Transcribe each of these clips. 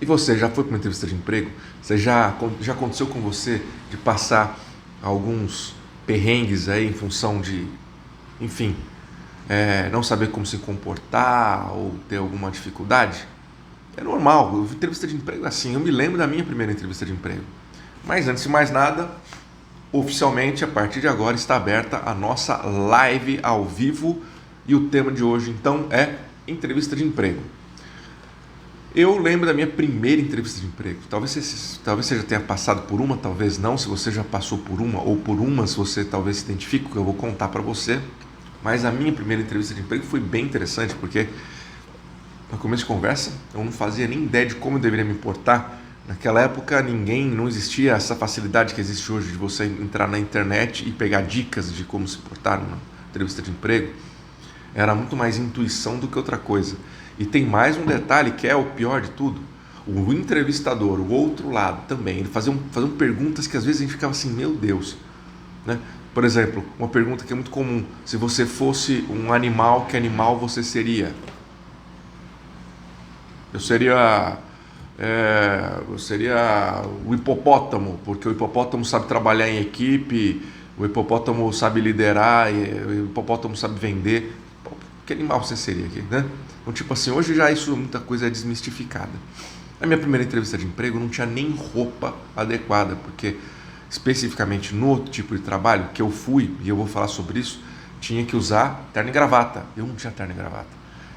E você já foi para uma entrevista de emprego? Já aconteceu com você de passar alguns perrengues aí em função de, enfim, não saber como se comportar ou ter alguma dificuldade? É normal, entrevista de emprego é assim. Eu me lembro da minha primeira entrevista de emprego. Mas antes de mais nada, oficialmente, a partir de agora, está aberta a nossa live ao vivo e o tema de hoje, então, é entrevista de emprego. Eu lembro da minha primeira entrevista de emprego. Talvez você já tenha passado por uma, talvez não. Se você já passou por uma ou por uma, se você talvez se identifique, que eu vou contar para você. Mas a minha primeira entrevista de emprego foi bem interessante, porque no começo de conversa eu não fazia nem ideia de como eu deveria me portar. Naquela época não existia essa facilidade que existe hoje de você entrar na internet e pegar dicas de como se portar numa entrevista de emprego. Era muito mais intuição do que outra coisa. E tem mais um detalhe que é o pior de tudo. O entrevistador, o outro lado também, ele faziam perguntas que às vezes a gente ficava assim, meu Deus, né? Por exemplo, uma pergunta que é muito comum: se você fosse um animal, que animal você seria? Eu seria o hipopótamo, porque o hipopótamo sabe trabalhar em equipe, o hipopótamo sabe liderar, o hipopótamo sabe vender. Que animal você seria aqui, né? Então, tipo assim, hoje já isso, muita coisa é desmistificada. Na minha primeira entrevista de emprego, eu não tinha nem roupa adequada, porque especificamente no tipo de trabalho que eu fui, e eu vou falar sobre isso, tinha que usar terno e gravata. Eu não tinha terno e gravata.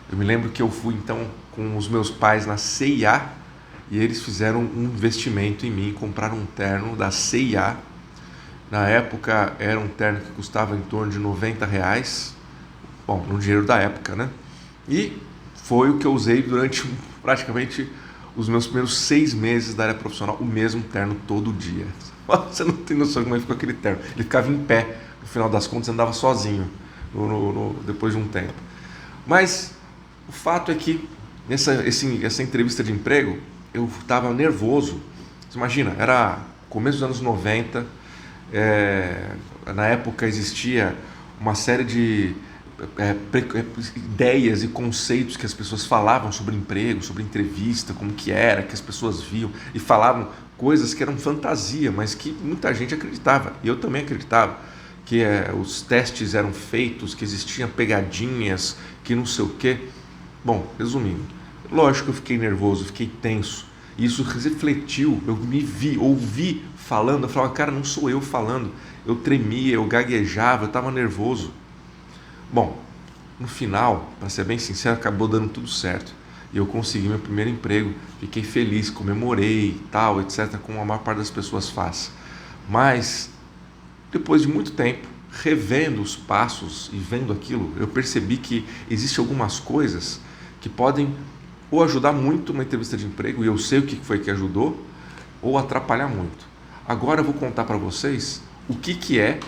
Eu me lembro que eu fui então com os meus pais na C&A e eles fizeram um investimento em mim, compraram um terno da C&A. Na época era um terno que custava em torno de R$ 90, bom, no dinheiro da época, né? E foi o que eu usei durante praticamente os meus primeiros 6 meses da área profissional, o mesmo terno todo dia. Você não tem noção de como ficou aquele terno. Ele ficava em pé, no final das contas andava sozinho depois de um tempo. Mas o fato é que essa entrevista de emprego eu estava nervoso. Você imagina, era começo dos anos 90, na época existia uma série de ideias e conceitos que as pessoas falavam sobre emprego, sobre entrevista, como que era, que as pessoas viam, e falavam coisas que eram fantasia, mas que muita gente acreditava, e eu também acreditava, que os testes eram feitos, que existiam pegadinhas, que não sei o quê. Bom, resumindo, lógico que eu fiquei nervoso, fiquei tenso, e isso refletiu, eu ouvi falando, eu falava, cara, não sou eu falando, eu tremia, eu gaguejava, eu estava nervoso. Bom, no final, para ser bem sincero, acabou dando tudo certo. E eu consegui meu primeiro emprego, fiquei feliz, comemorei, tal, etc., como a maior parte das pessoas faz. Mas, depois de muito tempo, revendo os passos e vendo aquilo, eu percebi que existem algumas coisas que podem ou ajudar muito uma entrevista de emprego, e eu sei o que foi que ajudou, ou atrapalhar muito. Agora eu vou contar para vocês o que é,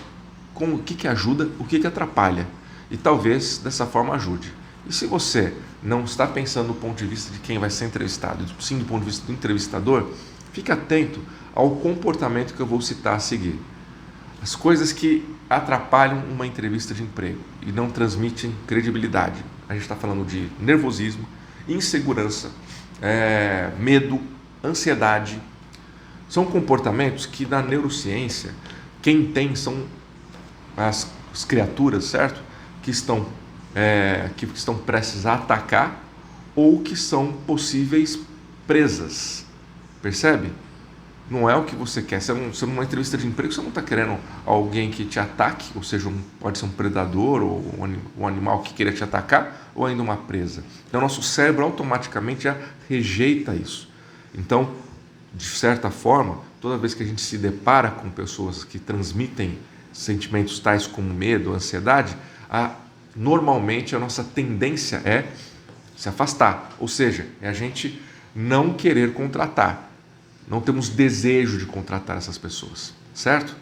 o que ajuda, o que atrapalha. E talvez dessa forma ajude. E se você não está pensando do ponto de vista de quem vai ser entrevistado, sim do ponto de vista do entrevistador, fique atento ao comportamento que eu vou citar a seguir. As coisas que atrapalham uma entrevista de emprego e não transmitem credibilidade. A gente está falando de nervosismo, insegurança, medo, ansiedade. São comportamentos que na neurociência, quem tem são as criaturas, certo? Que estão prestes a atacar ou que são possíveis presas. Percebe? Não é o que você quer. Você numa entrevista de emprego, você não está querendo alguém que te ataque, ou seja, pode ser um predador ou um animal que queira te atacar, ou ainda uma presa. Então, nosso cérebro automaticamente já rejeita isso. Então, de certa forma, toda vez que a gente se depara com pessoas que transmitem sentimentos tais como medo, ansiedade, normalmente a nossa tendência é se afastar, ou seja, é a gente não querer contratar, não temos desejo de contratar essas pessoas, certo?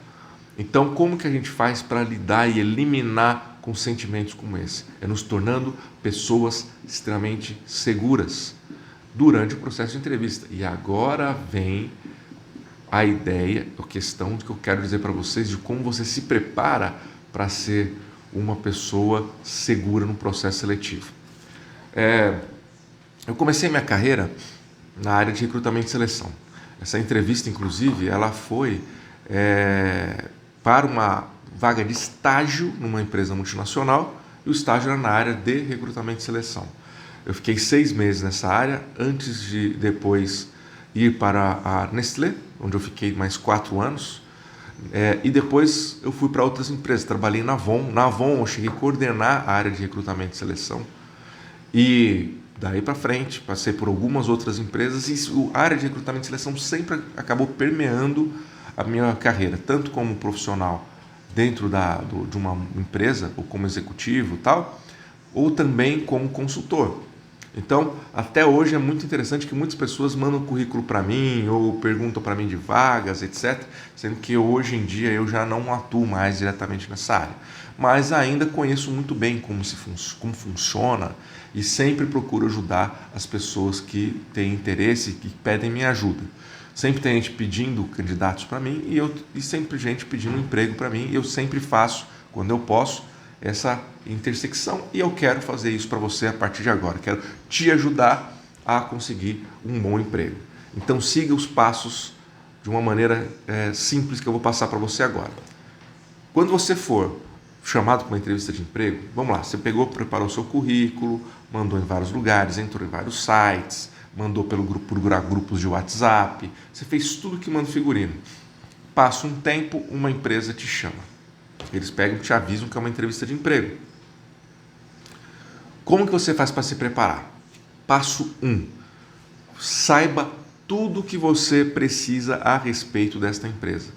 Então, como que a gente faz para lidar e eliminar com sentimentos como esse? É nos tornando pessoas extremamente seguras durante o processo de entrevista. E agora vem a ideia, a questão que eu quero dizer para vocês de como você se prepara para ser uma pessoa segura no processo seletivo. Eu comecei minha carreira na área de recrutamento e seleção. Essa entrevista, inclusive, ela foi para uma vaga de estágio numa empresa multinacional, e o estágio era na área de recrutamento e seleção. Eu fiquei 6 meses nessa área, antes de depois ir para a Nestlé, onde eu fiquei mais 4 anos, e depois eu fui para outras empresas, trabalhei na Avon. Na Avon eu cheguei a coordenar a área de recrutamento e seleção, e daí para frente passei por algumas outras empresas, e a área de recrutamento e seleção sempre acabou permeando a minha carreira, tanto como profissional dentro de uma empresa, ou como executivo tal, ou também como consultor. Então, até hoje é muito interessante que muitas pessoas mandam currículo para mim ou perguntam para mim de vagas, etc., sendo que hoje em dia eu já não atuo mais diretamente nessa área. Mas ainda conheço muito bem como funciona, e sempre procuro ajudar as pessoas que têm interesse e que pedem minha ajuda. Sempre tem gente pedindo candidatos para mim e sempre gente pedindo emprego para mim, e eu sempre faço, quando eu posso, essa intersecção, e eu quero fazer isso para você a partir de agora. Quero te ajudar a conseguir um bom emprego. Então siga os passos de uma maneira simples que eu vou passar para você agora. Quando você for chamado para uma entrevista de emprego, vamos lá, você preparou seu currículo, mandou em vários lugares, entrou em vários sites, mandou por grupos de WhatsApp, você fez tudo que manda o figurino. Passa um tempo, uma empresa te chama. Eles pegam e te avisam que é uma entrevista de emprego. Como que você faz para se preparar? Passo 1. Saiba tudo o que você precisa a respeito desta empresa.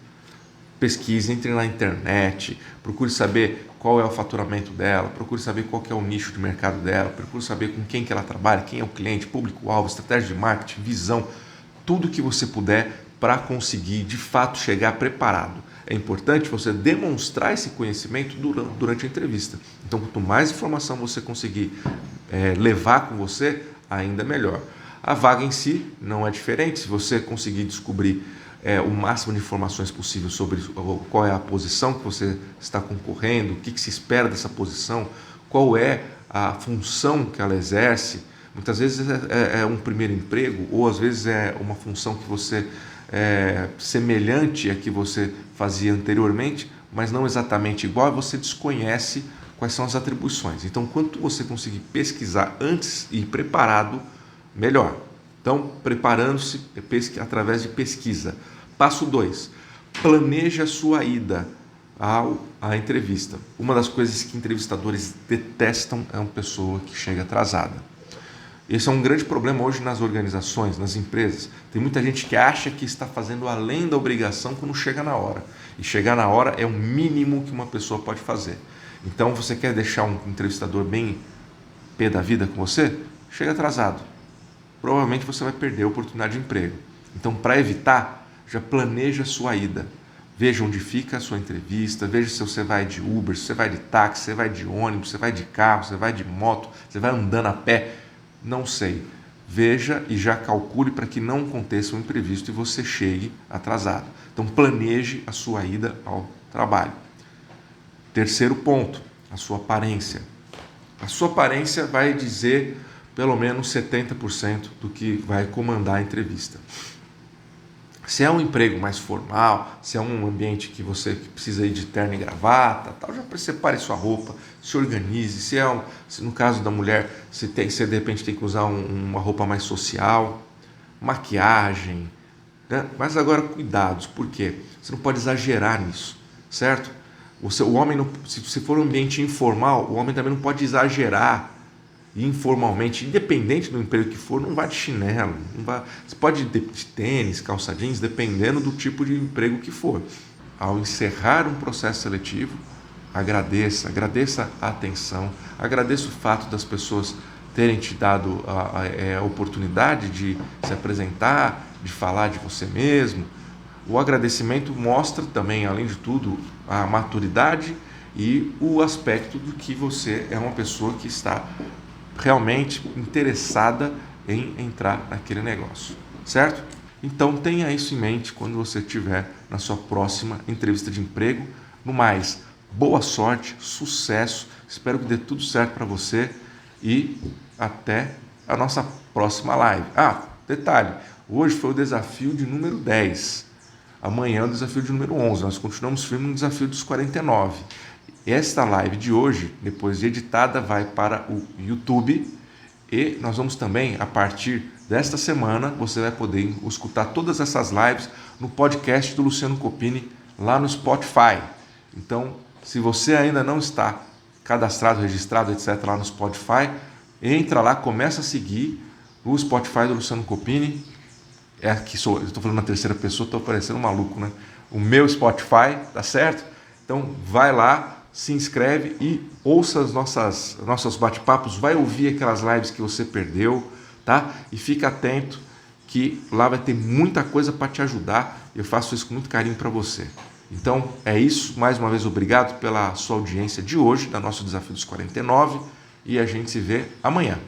Pesquise, entre na internet, procure saber qual é o faturamento dela, procure saber qual que é o nicho de mercado dela, procure saber com quem que ela trabalha, quem é o cliente, público-alvo, estratégia de marketing, visão, tudo que você puder para conseguir de fato chegar preparado. É importante você demonstrar esse conhecimento durante a entrevista. Então, quanto mais informação você conseguir levar com você, ainda melhor. A vaga em si não é diferente. Se você conseguir descobrir o máximo de informações possível sobre qual é a posição que você está concorrendo, o que se espera dessa posição, qual é a função que ela exerce. Muitas vezes é um primeiro emprego, ou às vezes é uma função que você semelhante a que você fazia anteriormente, mas não exatamente igual, e você desconhece quais são as atribuições. Então, quanto você conseguir pesquisar antes e ir preparado, melhor. Então, preparando-se através de pesquisa. Passo 2. Planeje a sua ida à entrevista. Uma das coisas que entrevistadores detestam é uma pessoa que chega atrasada. Esse é um grande problema hoje nas organizações, nas empresas. Tem muita gente que acha que está fazendo além da obrigação quando chega na hora. E chegar na hora é o mínimo que uma pessoa pode fazer. Então, você quer deixar um entrevistador bem pé da vida com você? Chega atrasado. Provavelmente você vai perder a oportunidade de emprego. Então, para evitar, já planeja a sua ida. Veja onde fica a sua entrevista, veja se você vai de Uber, se você vai de táxi, se você vai de ônibus, se você vai de carro, se você vai de moto, se você vai andando a pé. Não sei. Veja e já calcule para que não aconteça um imprevisto e você chegue atrasado. Então, planeje a sua ida ao trabalho. Terceiro ponto, a sua aparência. A sua aparência vai dizer pelo menos 70% do que vai comandar a entrevista. Se é um emprego mais formal, se é um ambiente que você precisa ir de terno e gravata, tal, já separe sua roupa, se organize. Se no caso da mulher, você de repente tem que usar uma roupa mais social, maquiagem, né? Mas agora cuidados, por quê? Você não pode exagerar nisso, certo? O homem, não, se for um ambiente informal, o homem também não pode exagerar informalmente, independente do emprego que for, não vá de chinelo, você pode ir de tênis, calça jeans, dependendo do tipo de emprego que for. Ao encerrar um processo seletivo, agradeça a atenção, agradeça o fato das pessoas terem te dado a oportunidade de se apresentar, de falar de você mesmo. O agradecimento mostra também, além de tudo, a maturidade e o aspecto de que você é uma pessoa que está realmente interessada em entrar naquele negócio, certo? Então tenha isso em mente quando você estiver na sua próxima entrevista de emprego. No mais, boa sorte, sucesso, espero que dê tudo certo para você e até a nossa próxima live. Detalhe, hoje foi o desafio de número 10. Amanhã é o desafio de número 11. Nós continuamos firmes no desafio dos 49. Esta live de hoje, depois de editada, vai para o YouTube e nós vamos também, a partir desta semana, você vai poder escutar todas essas lives no podcast do Luciano Copini, lá no Spotify. Então, se você ainda não está cadastrado, registrado, etc., lá no Spotify, entra lá, começa a seguir o Spotify do Luciano Copini. Aqui eu estou falando na terceira pessoa, estou parecendo um maluco, né? O meu Spotify, tá certo? Então, vai lá, se inscreve e ouça os nossos bate-papos, vai ouvir aquelas lives que você perdeu, tá? E fica atento que lá vai ter muita coisa para te ajudar. Eu faço isso com muito carinho para você. Então é isso, mais uma vez obrigado pela sua audiência de hoje, da nosso Desafio dos 49, e a gente se vê amanhã.